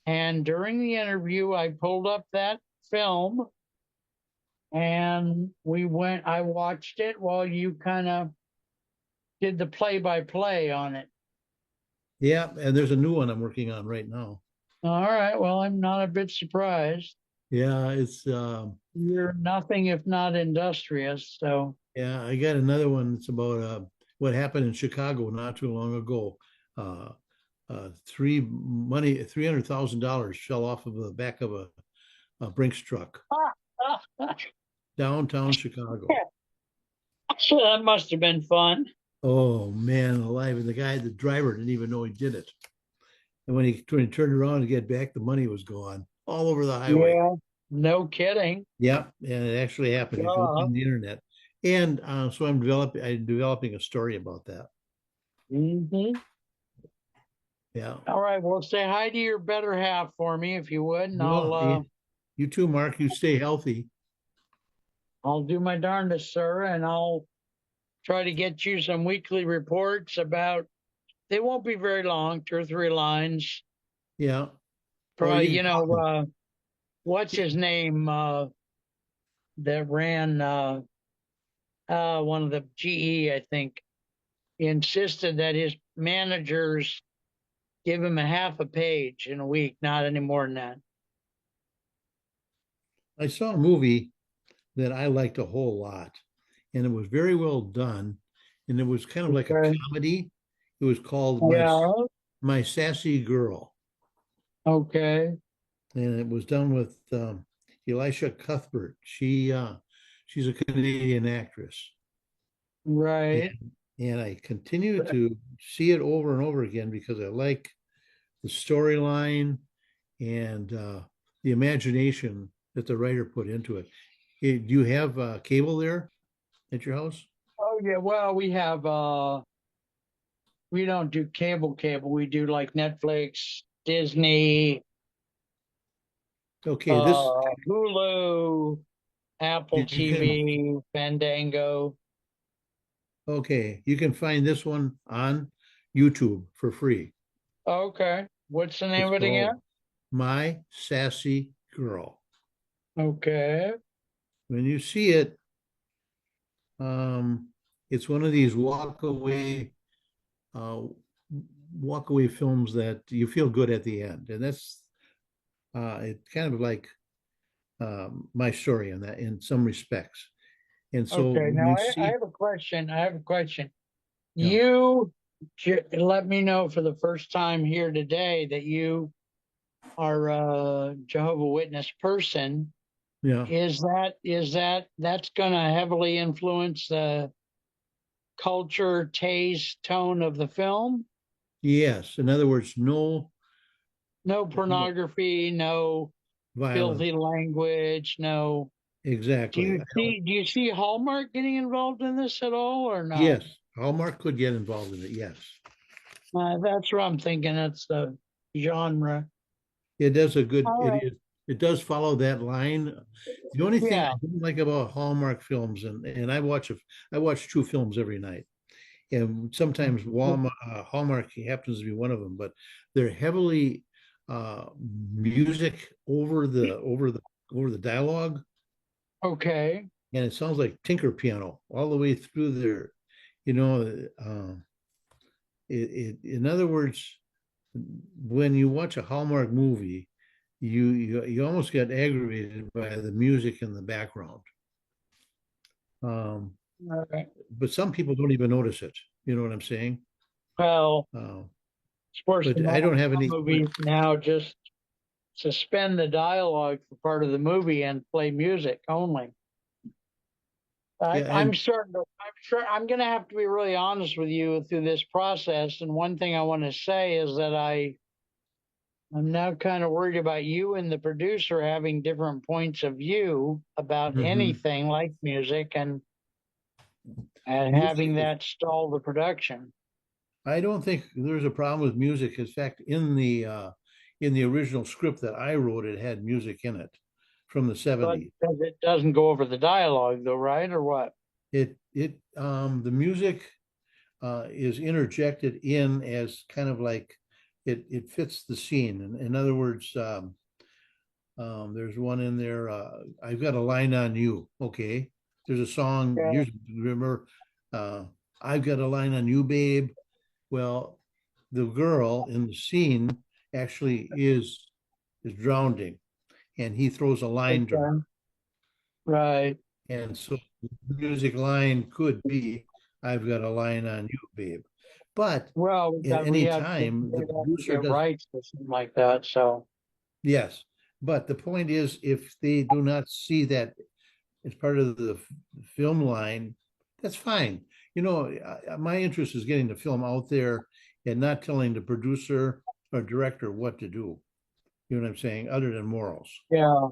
and during the interview, I pulled up that film and we went. I watched it while you kind of did the play-by-play on it. Yeah, and there's a new one I'm working on right now. All right. Well, I'm not a bit surprised. Yeah, it's You're nothing if not industrious. So, yeah, I got another one that's about what happened in Chicago not too long ago. Uh $300,000 fell off of the back of a Brinks truck downtown Chicago. that must have been fun. Oh man, alive. And the driver didn't even know he did it. And when he turned around to get back, the money was gone all over the highway. Yeah. No kidding. Yeah, and it actually happened. You can look Uh, on the internet. And so I'm developing a story about that. hmm Yeah. All right. Well, say hi to your better half for me if you would, and Well, you too, Mark. You stay healthy. I'll do my darndest, sir, and I'll try to get you some weekly reports about. They won't be very long, 2 or 3 lines. Yeah. Or Probably, you can call me. what's his name that ran one of the GE, I think, insisted that his managers give him a half a page in a week, not any more than that. I saw a movie that I liked a whole lot, and it was very well done, and it was kind of like a Okay. comedy. It was called Yeah. My Sassy Girl, Okay. and it was done with Elisha Cuthbert. She's a Canadian actress, Right. and I continue to see it over and over again because I like the storyline and the imagination that the writer put into it. Do you have cable there at your house? Oh yeah. Well, we don't do cable. We do like Netflix, Disney, Okay, this Hulu, Apple you can TV, Fandango. okay, you can find this one on YouTube for free. Okay. What's the name It's of it called again? My Sassy Girl. Okay. When you see it, it's one of these uh, walk away films that you feel good at the end, and that's it's kind of like my story in that in some respects. And so Okay. when Now you I see, have a question. I have a question. yeah, You let me know for the first time here today that you are a Jehovah Witness person. yeah, That's going to heavily influence the culture, taste, tone of the film? yes. In other words, No no pornography, no violence. filthy language, no. Exactly. Do you see Hallmark getting involved in this at all or no? Yes, Hallmark could get involved in it. Yes, That's what I'm thinking. That's the genre. it does a good. All It right. is. It does follow that line. The only thing I Yeah. don't like about Hallmark films, and I watch two films every night, and sometimes Hallmark happens to be one of them, but they're heavily uh, music over the dialogue, Okay. and it sounds like Tinker Piano all the way through there. You know, in other words, when you watch a Hallmark movie, you almost get aggravated by the music in the background. Um, All right. but some people don't even notice it. You know what I'm saying? Well, Uh, sports but I don't have any. movies now just suspend the dialogue for part of the movie and play music only. Yeah, I'm and certain. I'm sure I'm going to have to be really honest with you through this process. And one thing I want to say is that I'm now kind of worried about you and the producer having different points of view about mhm. anything like music, and having Music, that stall the production. I don't think there's a problem with music. In fact, in the original script that I wrote, it had music in it from the But 70s. because it doesn't go over the dialogue, though, right? Or what? The music is interjected in as kind of like it fits the scene. In other words, there's one in there. I've got a line on you. Okay, there's a song. Yeah. Here's remember, uh, I've got a line on you, babe. Well, the girl in the scene actually is drowning, and he throws a line to Okay. her, Right. and so the music line could be, "I've got a line on you, babe," but Well, at we any have to time the we'd have to producer get does. rights to something like that. So Yes, but the point is, if they do not see that as part of the film line, that's fine. You know, my interest is getting the film out there and not telling the producer or director what to do. You know what I'm saying? Other than morals, yeah.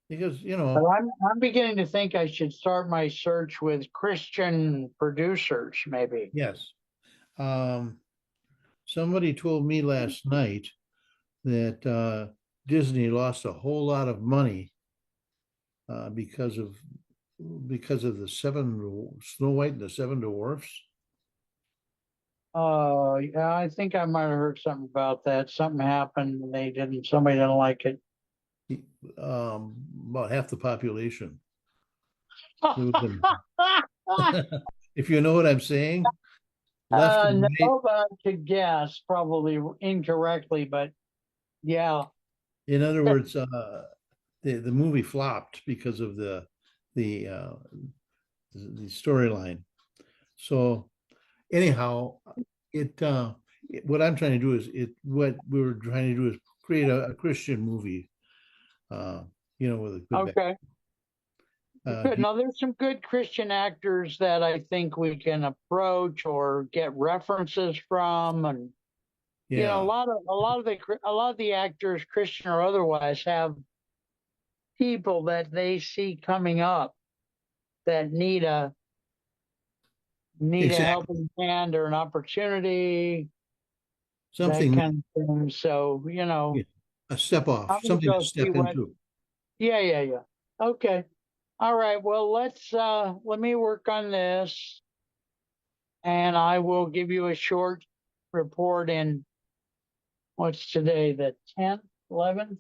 because But I'm beginning to think I should start my search with Christian producers, maybe. yes. Um, Somebody told me last night that Disney lost a whole lot of money uh, because of because of the seven Snow White and the Seven Dwarfs. Yeah, I think I might have heard something about that. Something happened and somebody didn't like it. About half the population. There was if you know what I'm saying, left and right. No, but I could guess, probably incorrectly, but yeah. In other words, the movie flopped because of the uh, the storyline. So anyhow, what I'm trying to do is what we were trying to do is create a Christian movie, uh, with a good back. Okay. Good. Do you, Now, there's some good Christian actors that I think we can approach or get references from, and yeah, a lot of the actors, Christian or otherwise, have people that they see coming up that need a exactly. helping hand or an opportunity, that Something, kind of thing. So, yeah, a step off, I'm gonna something to go see step what. into. Yeah, yeah, yeah. Okay. All right. Well, let me work on this, and I will give you a short report in what's today, the 10th, 11th, Um,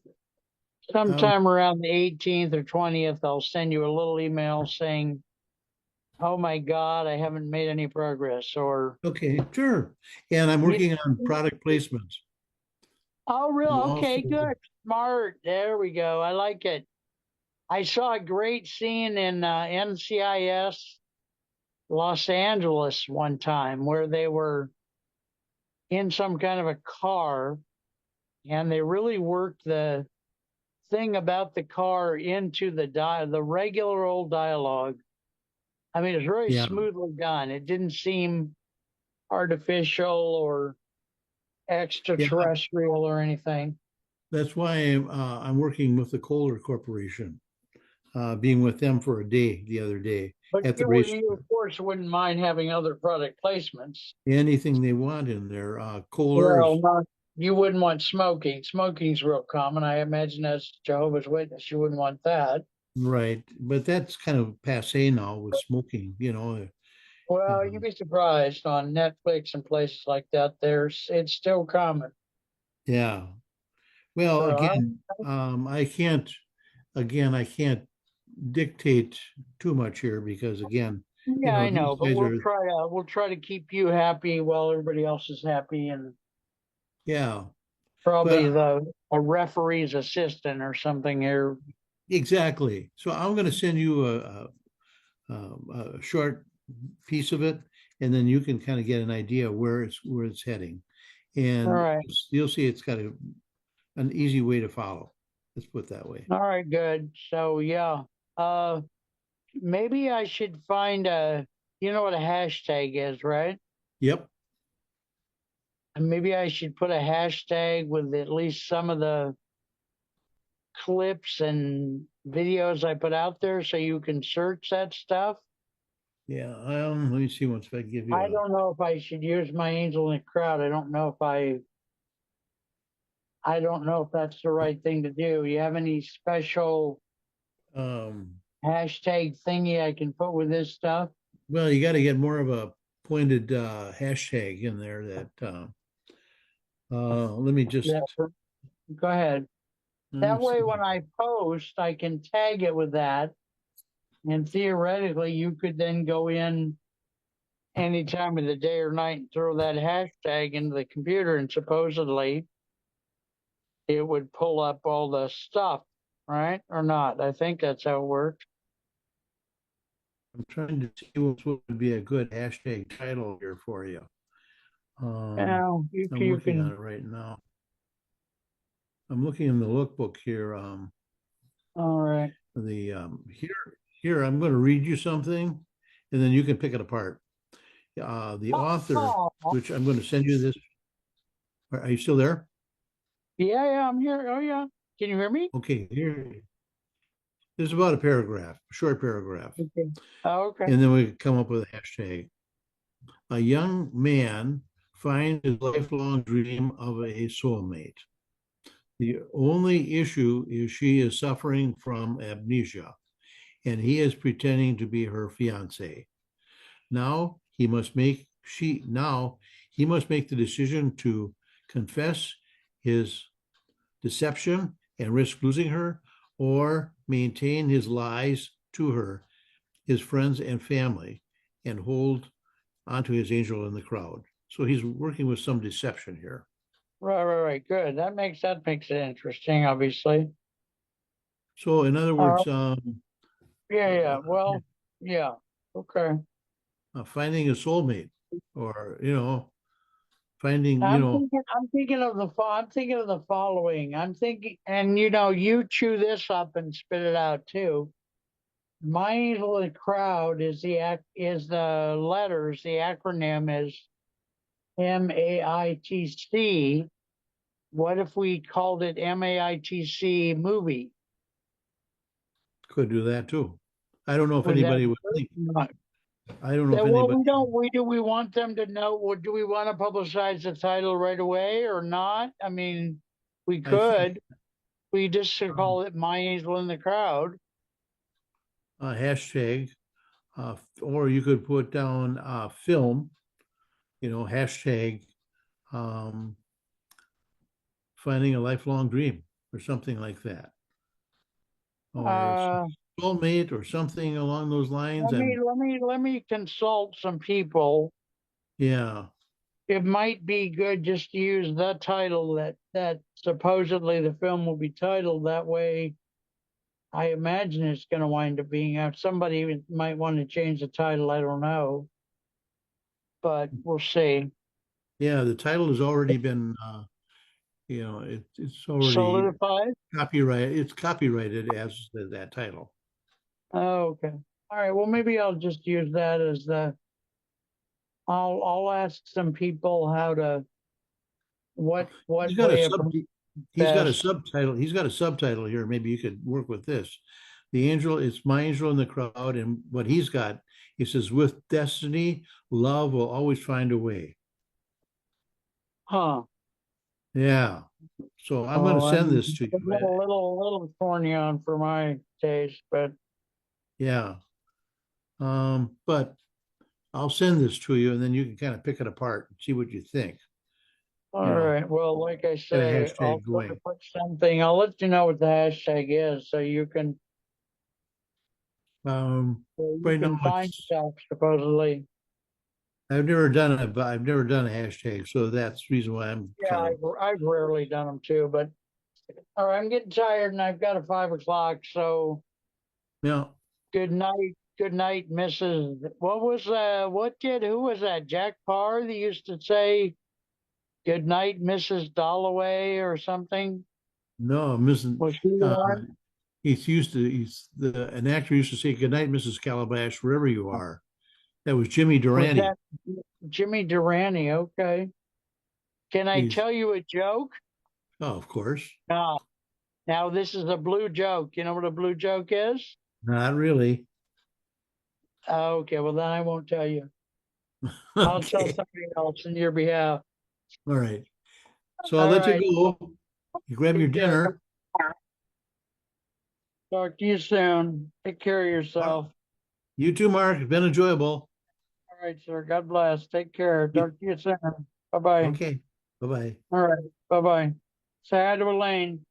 sometime around the 18th or 20th. I'll send you a little email saying, "Oh my God, I haven't made any progress," or okay, sure. And I'm you. working on product placements. Oh, real? I'm Okay, also, good, smart. There we go. I like it. I saw a great scene in NCIS Los Angeles one time where they were in some kind of a car, and they really worked the thing about the car into the regular old dialogue. I mean, it's really yeah, smoothly done. It didn't seem artificial or yeah. extraterrestrial or anything. That's why I'm working with the Kohler Corporation, being with them for a day the other day But at the you racetrack. of course wouldn't mind having other product placements. Anything they want in there. Well, Kohler's not, you wouldn't want smoking. Smoking's real common. I imagine that's Jehovah's Witness. You wouldn't want that. right, but that's kind of passe now with smoking. Well, you'd be surprised on Netflix and places like that. It's still common. Yeah. Well, So again, I can't dictate too much here because again, yeah, I know, these but guys are, we'll try to keep you happy while everybody else is happy, and yeah, probably but a referee's assistant or something here. exactly. So I'm going to send you a short piece of it, and then you can kind of get an idea where it's heading, All and right, you'll see it's got an easy way to follow. Let's put it that way. all right, good. So yeah, uh, maybe I should find you know what a hashtag is, right? Yep. And maybe I should put a hashtag with at least some of the clips and videos I put out there so you can search that stuff. Yeah. Let me see once if I give you I don't know if I should use my angel in the crowd. I don't know if that's the right thing to do. You have any special um, hashtag thingy I can put with this stuff? well, you got to get more of a pointed hashtag in there let me just Yeah, go ahead. That let's way, see. when I post, I can tag it with that. And theoretically, you could then go in any time of the day or night and throw that hashtag into the computer, and supposedly it would pull up all the stuff, right? Or not? I think that's how it works. I'm trying to see what would be a good hashtag title here for you. Now, I'm you working on can, it right now. I'm looking in the lookbook here. all right. Here I'm going to read you something, and then you can pick it apart. The author, Oh, which I'm going to send you this. Are you still there? yeah, yeah, I'm here. Oh, yeah. Can you hear me? Okay, here. This is about a paragraph, a short paragraph. Okay. Oh, okay. And then we come up with a hashtag. A young man finds his lifelong dream of a soulmate. The only issue is she is suffering from amnesia, and he is pretending to be her fiance. Now he must make the decision to confess his deception and risk losing her, or maintain his lies to her, his friends and family, and hold onto his angel in the crowd. So he's working with some deception here. Right. Good. That makes it interesting, obviously. So in other Uh, words, yeah. Well, yeah. Okay. finding a soulmate, or finding, I'm thinking of the following. I'm thinking, and you chew this up and spit it out too. My angel in the crowd is the letters. The acronym is MAITC. What if we called it MAITC movie? could do that too. I don't know if Would that anybody would work? think. Not? I don't know if That, well, anybody. we don't. Do we want them to know? Or do we want to publicize the title right away or not? I mean, we I think could. We just should call it My Angel in the Crowd. a hashtag, or you could put down film. Hashtag um, finding a lifelong dream or something like that, or Uh, soulmate or something along those lines. let me consult some people. Yeah, It might be good just to use the title that supposedly the film will be titled. That way, I imagine it's going to wind up being out. Somebody might want to change the title. I don't know, but we'll see. yeah. The title has already been, it's already Solidified. copyrighted. It's copyrighted as that title. Oh, okay. All right. Well, maybe I'll just use that as the. I'll ask some people how to He's what got a way of sub. He's got a best. subtitle. He's got a subtitle here. Maybe you could work with this. The angel, it's my angel in the crowd, and what he's got, he says, with destiny, love will always find a way. Huh. Yeah. So I'm going to Oh, send I'm this to a you. little thorny on for my taste, but Yeah. But I'll send this to you, and then you can kind of pick it apart and see what you think. all You know, right. Well, like I get a say, I'll hashtag try to going. put something. I'll let you know what the hashtag is, so you can Um, so you right now can find it's stuff supposedly. I've never done it, but I've never done a hashtag, so that's the reason why I'm Yeah, kind of I've rarely done them too, but all right. I'm getting tired, and I've got a 5 o'clock. So yeah. good night. Good night, Mrs. What was what kid? Who was that? Jack Parr that used to say good night, Mrs. Dalloway or something. No, I'm missing. Was he the one? an actor used to say, "Good night, Mrs. Calabash, wherever you are." That was Jimmy Was Durante. that Jimmy Durante? Okay. Can I He's, tell you a joke? oh, of course. No. Now this is a blue joke. You know what a blue joke is? Not really. Okay, well then I won't tell you. I'll tell Okay. somebody else in your behalf. All right. So I'll All let you right. go. You grab your Take care. dinner. Talk to you soon. Take care of yourself. You too, Mark. It's been enjoyable. All right, sir. God bless. Take care. You- Talk to you soon. Bye bye. Okay. Bye-bye. All right. Bye bye. Say hi to Elaine.